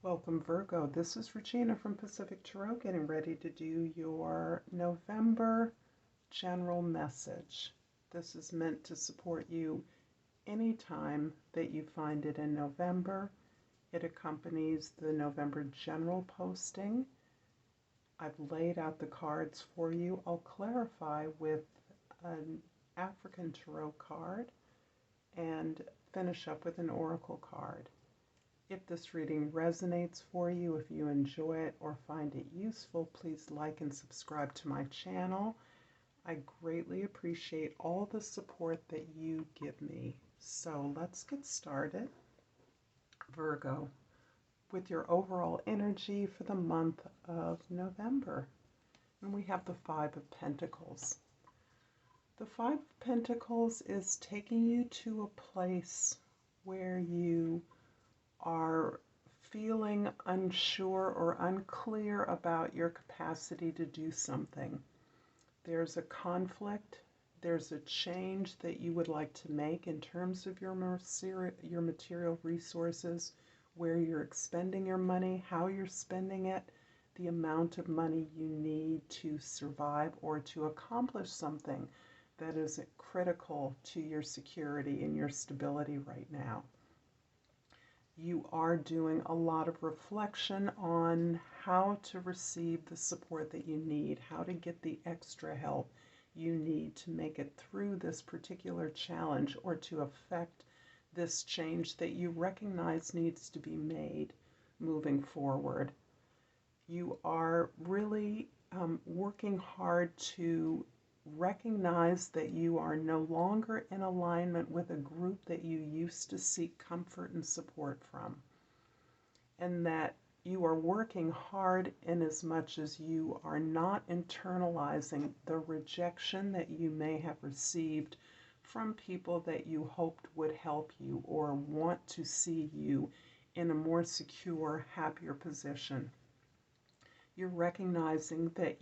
Welcome, Virgo. This is Regina from Pacific Tarot, getting ready to do your November general message. This is meant to support you anytime that you find it in November. It accompanies the November general posting. I've laid out the cards for you. I'll clarify with an African tarot card and finish up with an oracle card. If this reading resonates for you, if you enjoy it or find it useful, please like and subscribe to my channel. I greatly appreciate all the support that you give me. So let's get started. Virgo, with your overall energy for the month of November. And we have the Five of Pentacles. The Five of Pentacles is taking you to a place where you are feeling unsure or unclear about your capacity to do something. There's a conflict, there's a change that you would like to make in terms of your material resources, where you're expending your money, how you're spending it, the amount of money you need to survive or to accomplish something that is critical to your security and your stability right now. You are doing a lot of reflection on how to receive the support that you need, how to get the extra help you need to make it through this particular challenge or to affect this change that you recognize needs to be made moving forward. You are really working hard to recognize that you are no longer in alignment with a group that you used to seek comfort and support from, and that you are working hard in as much as you are not internalizing the rejection that you may have received from people that you hoped would help you or want to see you in a more secure, happier position. You're recognizing that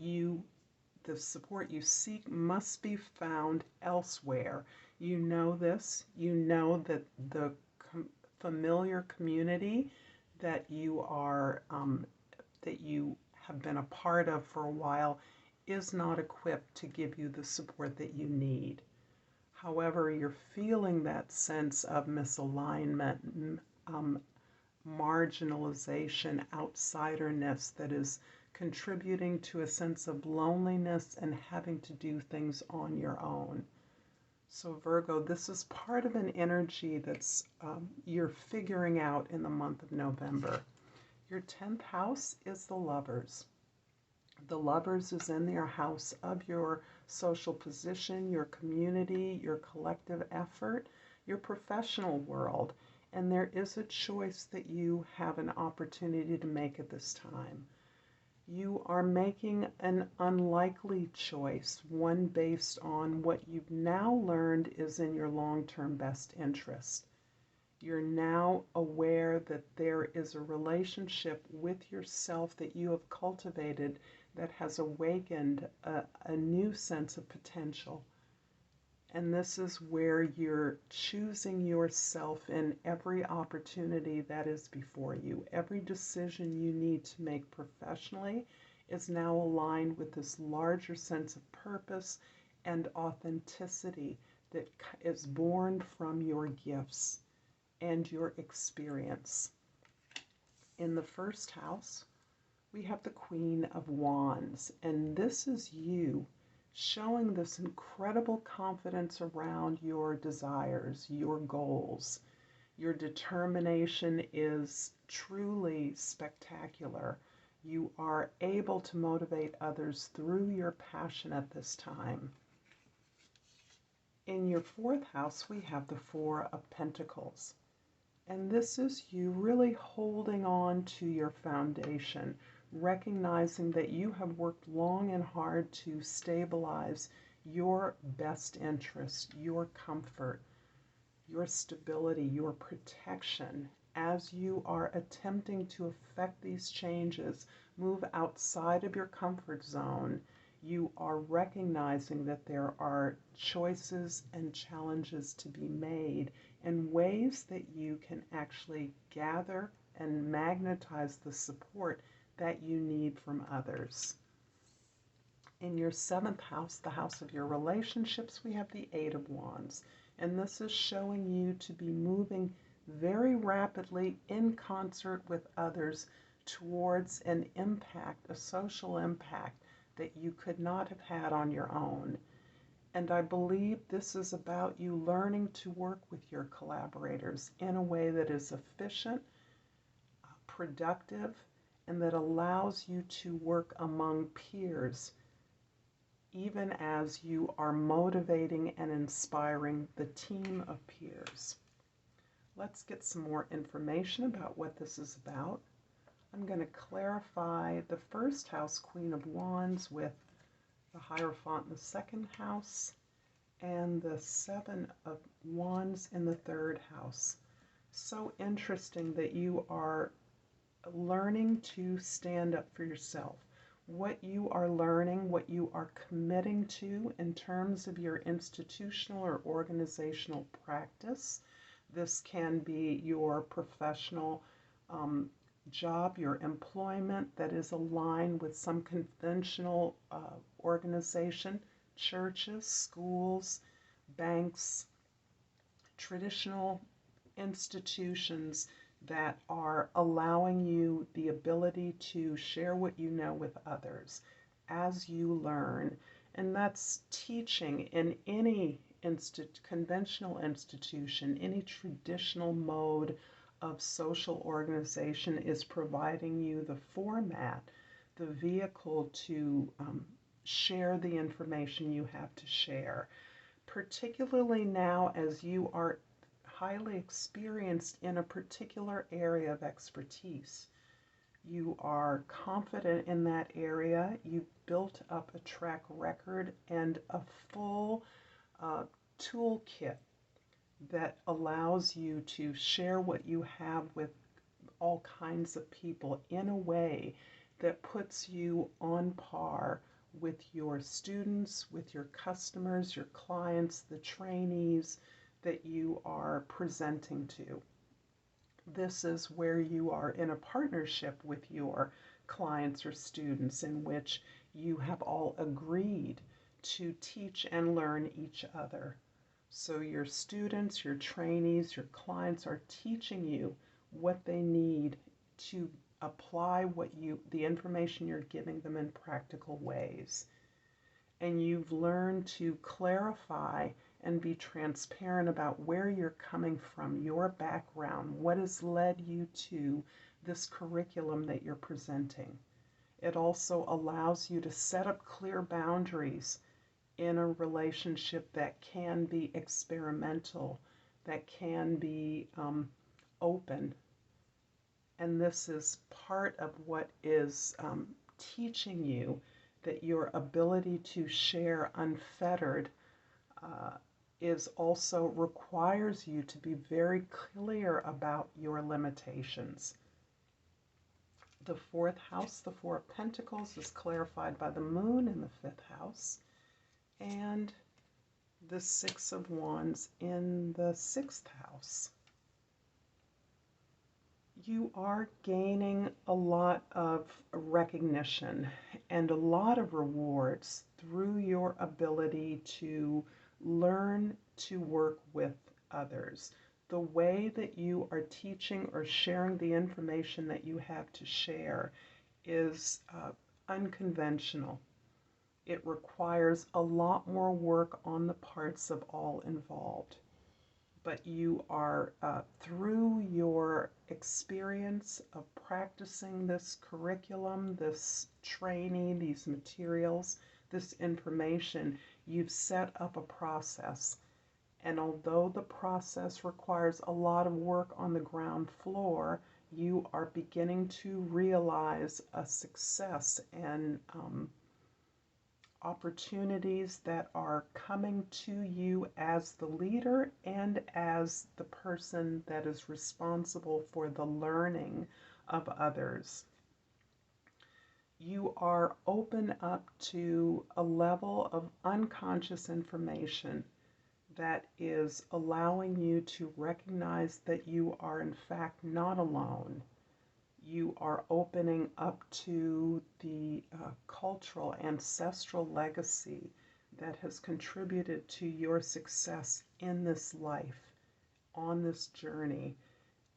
the support you seek must be found elsewhere. You know this. You know that the familiar community that you have been a part of for a while is not equipped to give you the support that you need. However, you're feeling that sense of misalignment, marginalization, outsiderness that is contributing to a sense of loneliness and having to do things on your own. So Virgo, this is part of an energy that's you're figuring out in the month of November. Your 10th house is the Lovers. The Lovers is in your house of your social position, your community, your collective effort, your professional world. And there is a choice that you have an opportunity to make at this time. You are making an unlikely choice, one based on what you've now learned is in your long-term best interest. You're now aware that there is a relationship with yourself that you have cultivated that has awakened a new sense of potential. And this is where you're choosing yourself in every opportunity that is before you. Every decision you need to make professionally is now aligned with this larger sense of purpose and authenticity that is born from your gifts and your experience. In the first house, we have the Queen of Wands, and this is you showing this incredible confidence around your desires, your goals. Your determination is truly spectacular. You are able to motivate others through your passion at this time. In your 4th house, we have the Four of Pentacles. And this is you really holding on to your foundation, recognizing that you have worked long and hard to stabilize your best interest, your comfort, your stability, your protection. As you are attempting to affect these changes, move outside of your comfort zone, you are recognizing that there are choices and challenges to be made and ways that you can actually gather and magnetize the support that you need from others. In your 7th house, the house of your relationships, we have the 8 of Wands. And this is showing you to be moving very rapidly in concert with others towards an impact, a social impact that you could not have had on your own. And I believe this is about you learning to work with your collaborators in a way that is efficient, productive, and that allows you to work among peers, even as you are motivating and inspiring the team of peers. Let's get some more information about what this is about. I'm going to clarify the 1st house, Queen of Wands, with the Hierophant in the 2nd house, and the 7 of Wands in the 3rd house. So interesting that you are learning to stand up for yourself. What you are learning, what you are committing to in terms of your institutional or organizational practice. This can be your professional job, your employment that is aligned with some conventional organization, churches, schools, banks, traditional institutions that are allowing you the ability to share what you know with others as you learn. And that's teaching in any conventional institution, any traditional mode of social organization is providing you the format, the vehicle to share the information you have to share. Particularly now as you are highly experienced in a particular area of expertise. You are confident in that area. You've built up a track record and a full toolkit that allows you to share what you have with all kinds of people in a way that puts you on par with your students, with your customers, your clients, the trainees that you are presenting to. This is where you are in a partnership with your clients or students in which you have all agreed to teach and learn each other. So your students, your trainees, your clients are teaching you what they need to apply the information you're giving them in practical ways. And you've learned to clarify and be transparent about where you're coming from, your background, what has led you to this curriculum that you're presenting. It also allows you to set up clear boundaries in a relationship that can be experimental, that can be open. And this is part of what is teaching you that your ability to share unfettered is also requires you to be very clear about your limitations. The 4th house, the 4 of Pentacles, is clarified by the moon in the 5th house, and the 6 of Wands in the 6th house. You are gaining a lot of recognition and a lot of rewards through your ability to learn to work with others. The way that you are teaching or sharing the information that you have to share is unconventional. It requires a lot more work on the parts of all involved. But you are, through your experience of practicing this curriculum, this training, these materials, this information, you've set up a process. And although the process requires a lot of work on the ground floor, you are beginning to realize a success and opportunities that are coming to you as the leader and as the person that is responsible for the learning of others. You are open up to a level of unconscious information that is allowing you to recognize that you are in fact not alone. You are opening up to the cultural, ancestral legacy that has contributed to your success in this life, on this journey.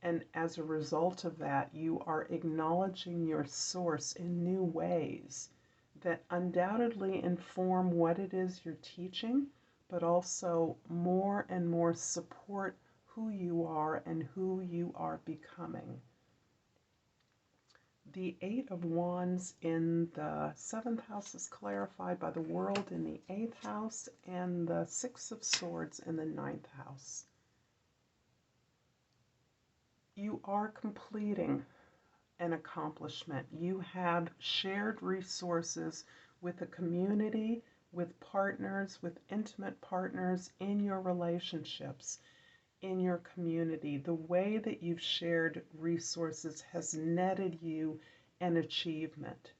And as a result of that, you are acknowledging your source in new ways that undoubtedly inform what it is you're teaching, but also more and more support who you are and who you are becoming. The Eight of Wands in the 7th house is clarified by the World in the 8th house, and the Six of Swords in the 9th house. You are completing an accomplishment. You have shared resources with a community, with partners, with intimate partners in your relationships, in your community. The way that you've shared resources has netted you an achievement.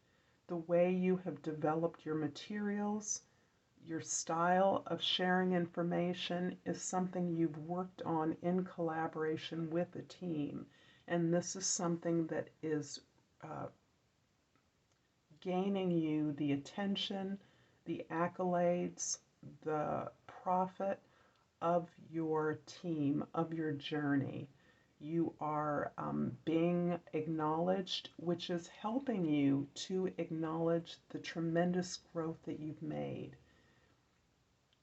The way you have developed your materials, your style of sharing information is something you've worked on in collaboration with a team. And this is something that is gaining you the attention, the accolades, the profit of your team, of your journey. You are being acknowledged, which is helping you to acknowledge the tremendous growth that you've made.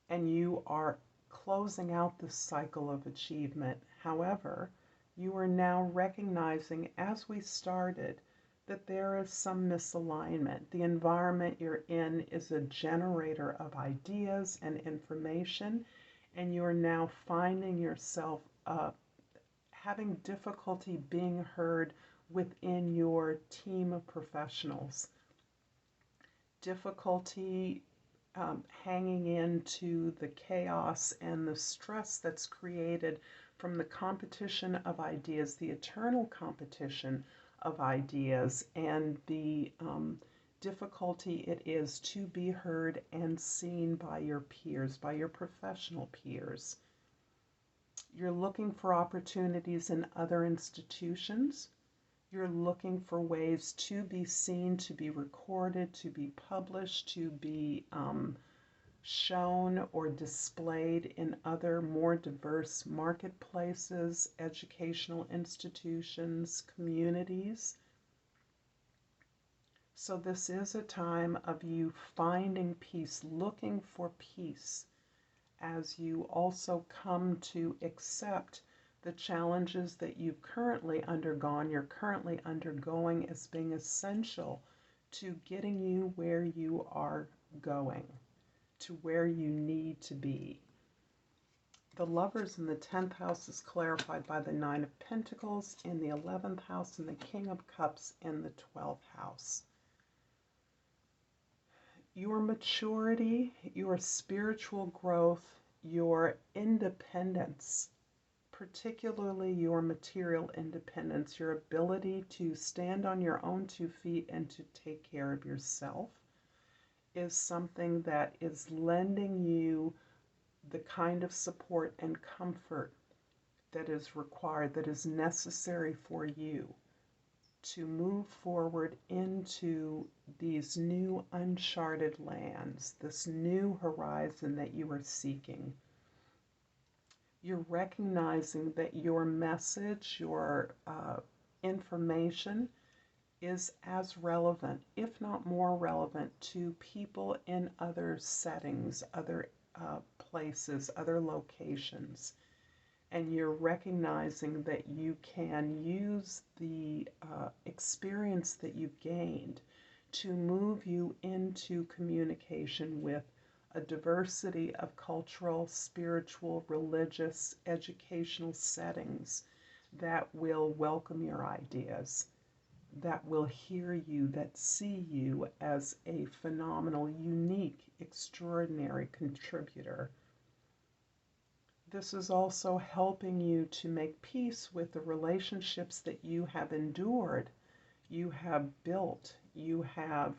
And you are closing out this cycle of achievement. However, you are now recognizing, as we started, that there is some misalignment. The environment you're in is a generator of ideas and information, and you're now finding yourself having difficulty being heard within your team of professionals. Difficulty hanging into the chaos and the stress that's created from the competition of ideas, the eternal competition of ideas, and the difficulty it is to be heard and seen by your peers, by your professional peers. You're looking for opportunities in other institutions. You're looking for ways to be seen, to be recorded, to be published, to be shown or displayed in other more diverse marketplaces, educational institutions, communities. So this is a time of you finding peace, looking for peace, as you also come to accept the challenges that you've currently undergone, you're currently undergoing, as being essential to getting you where you are going, to where you need to be. The Lovers in the 10th house is clarified by the Nine of Pentacles in the 11th house and the King of Cups in the 12th house. Your maturity, your spiritual growth, your independence, particularly your material independence, your ability to stand on your own 2 feet and to take care of yourself, is something that is lending you the kind of support and comfort that is required, that is necessary for you to move forward into these new uncharted lands, this new horizon that you are seeking. You're recognizing that your message, your information is as relevant, if not more relevant, to people in other settings, other places, other locations. And you're recognizing that you can use the experience that you've gained to move you into communication with a diversity of cultural, spiritual, religious, educational settings that will welcome your ideas, that will hear you, that see you as a phenomenal, unique, extraordinary contributor. This is also helping you to make peace with the relationships that you have endured, you have built, you have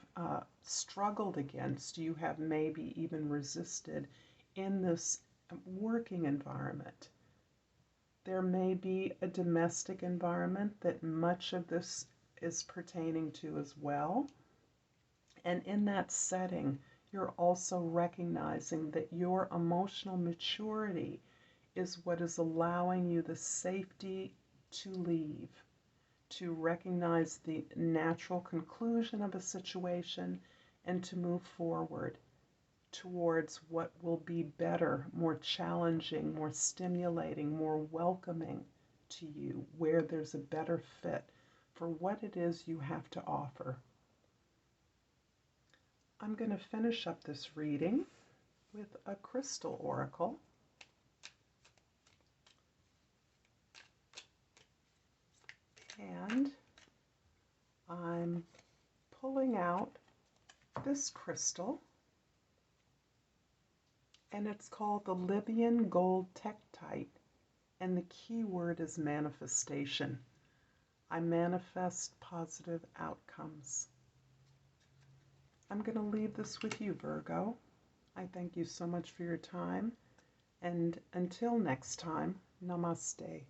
struggled against, you have maybe even resisted in this working environment. There may be a domestic environment that much of this is pertaining to as well. And in that setting, you're also recognizing that your emotional maturity is what is allowing you the safety to leave, to recognize the natural conclusion of a situation, and to move forward towards what will be better, more challenging, more stimulating, more welcoming to you, where there's a better fit for what it is you have to offer. I'm going to finish up this reading with a crystal oracle. And I'm pulling out this crystal, and it's called the Libyan Gold Tektite, and the key word is manifestation. I manifest positive outcomes. I'm going to leave this with you, Virgo. I thank you so much for your time, and until next time, Namaste.